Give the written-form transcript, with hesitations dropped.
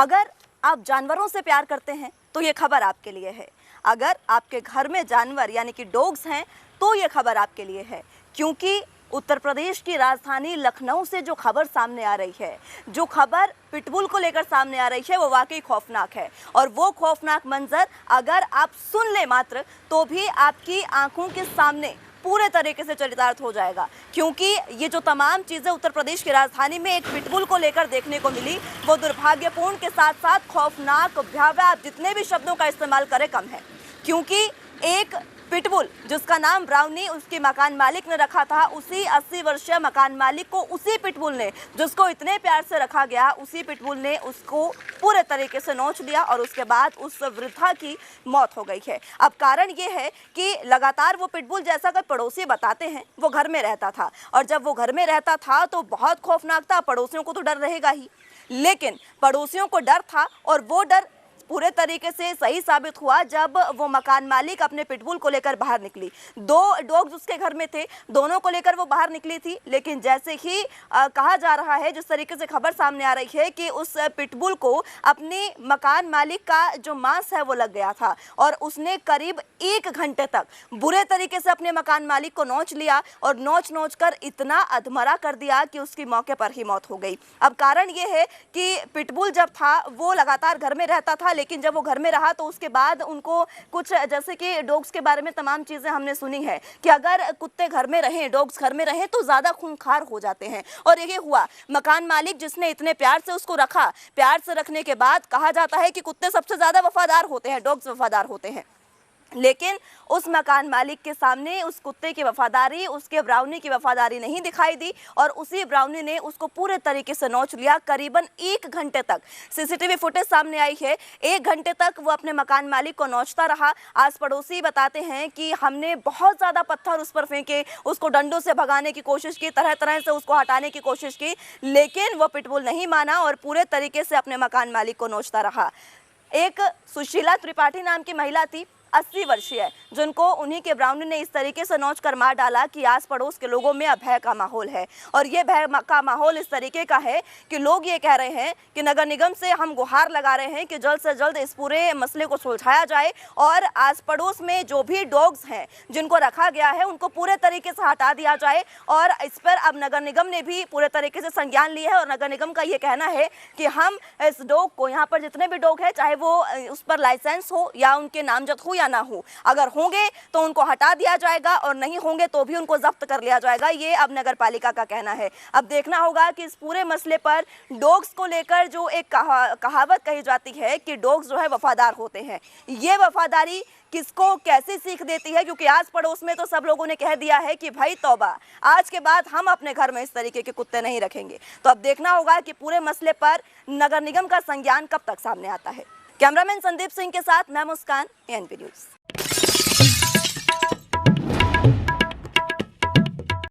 अगर आप जानवरों से प्यार करते हैं तो ये खबर आपके लिए है। अगर आपके घर में जानवर यानी कि डॉग्स हैं तो ये खबर आपके लिए है, क्योंकि उत्तर प्रदेश की राजधानी लखनऊ से जो खबर सामने आ रही है, जो खबर पिटबुल को लेकर सामने आ रही है, वो वाकई खौफनाक है। और वो खौफनाक मंजर अगर आप सुन ले मात्र तो भी आपकी आंखों के सामने पूरे तरीके से चरितार्थ हो जाएगा, क्योंकि ये जो तमाम चीज़ें उत्तर प्रदेश की राजधानी में एक पिटबुल को लेकर देखने को मिली, वो दुर्भाग्यपूर्ण के साथ साथ खौफनाक, भयावह, आप जितने भी शब्दों का इस्तेमाल करें कम है। क्योंकि एक पिटबुल जिसका नाम ब्राउनी उसके मकान मालिक ने रखा था, उसी 80 वर्षीय मकान मालिक को उसी पिटबुल ने, जिसको इतने प्यार से रखा गया, उसी पिटबुल ने उसको पूरे तरीके से नोच लिया और उसके बाद उस वृद्धा की मौत हो गई है। अब कारण ये है कि लगातार वो पिटबुल, जैसा कि पड़ोसी बताते हैं, वो घर में रहता था, और जब वो घर में रहता था तो बहुत खौफनाक था। पड़ोसियों को तो डर रहेगा ही, लेकिन पड़ोसियों को डर था और वो डर पूरे तरीके से सही साबित हुआ जब वो मकान मालिक अपने पिटबुल को लेकर बाहर निकली। 2 डॉग्स उसके घर में थे, दोनों को लेकर वो बाहर निकली थी, लेकिन जैसे ही कहा जा रहा है, जिस तरीके से खबर सामने आ रही है कि उस पिटबुल को अपने मकान मालिक का जो मांस है वो लग गया था और उसने करीब 1 घंटे तक बुरे तरीके से अपने मकान मालिक को नोच लिया और नोच कर इतना अधमरा कर दिया कि उसकी मौके पर ही मौत हो गई। अब कारण ये है कि पिटबुल जब था वो लगातार घर में रहता था, लेकिन जब वो घर में रहा तो उसके बाद उनको कुछ, जैसे कि डॉग्स के बारे में तमाम चीज़ें हमने सुनी है कि अगर कुत्ते घर में रहें, डॉग्स घर में रहें तो ज़्यादा खूंखार हो जाते हैं, और यही हुआ। मकान मालिक जिसने इतने प्यार से उसको रखा, प्यार से रखने के बाद कहा जाता है कि कुत्ते सबसे ज़्यादा वफादार होते हैं, डॉग्स वफादार होते हैं, लेकिन उस मकान मालिक के सामने उस कुत्ते की वफादारी, उसके ब्राउनी की वफादारी नहीं दिखाई दी और उसी ब्राउनी ने उसको पूरे तरीके से नोच लिया। करीबन 1 घंटे तक सीसीटीवी फुटेज सामने आई है, 1 घंटे तक वो अपने मकान मालिक को नोचता रहा। आस पड़ोसी बताते हैं कि हमने बहुत ज़्यादा पत्थर उस पर फेंके, उसको डंडों से भगाने की कोशिश की, तरह तरह से उसको हटाने की कोशिश की, लेकिन वो पिटबुल नहीं माना और पूरे तरीके से अपने मकान मालिक को नोचता रहा। एक सुशीला त्रिपाठी नाम की महिला थी, 80 वर्षीय, जिनको उन्हीं के ब्राउनी ने इस तरीके से नोच कर मार डाला कि आस पड़ोस के लोगों में अब भय का माहौल है। और ये भय का माहौल इस तरीके का है कि लोग ये कह रहे हैं कि नगर निगम से हम गुहार लगा रहे हैं कि जल्द से जल्द इस पूरे मसले को सुलझाया जाए और आस पड़ोस में जो भी डॉग्स हैं जिनको रखा गया है उनको पूरे तरीके से हटा दिया जाए। और इस पर अब नगर निगम ने भी पूरे तरीके से संज्ञान लिया है और नगर निगम का ये कहना है कि हम इस डॉग को, यहाँ पर जितने भी डॉग हैं, चाहे वो उस पर लाइसेंस हो या उनके नामजद हो ना हो, अगर होंगे तो उनको हटा दिया जाएगा और नहीं होंगे तो भी उनको जब्त कर लिया जाएगा, ये अब नगर पालिका का कहना है। अब देखना होगा कि इस पूरे मसले पर डॉग्स को लेकर जो एक कहावत कही जाती है कि डॉग्स जो है वफादार होते हैं, ये वफादारी किसको कैसी सीख देती है, क्योंकि आस पड़ोस में तो सब लोगों ने कह दिया है कि भाई तौबा, आज के बाद हम अपने घर में इस तरीके के कुत्ते नहीं रखेंगे। तो अब देखना होगा कि पूरे मसले पर नगर निगम का संज्ञान कब तक सामने आता है। कैमरामैन संदीप सिंह के साथ मैं मुस्कान, एएनपी न्यूज़।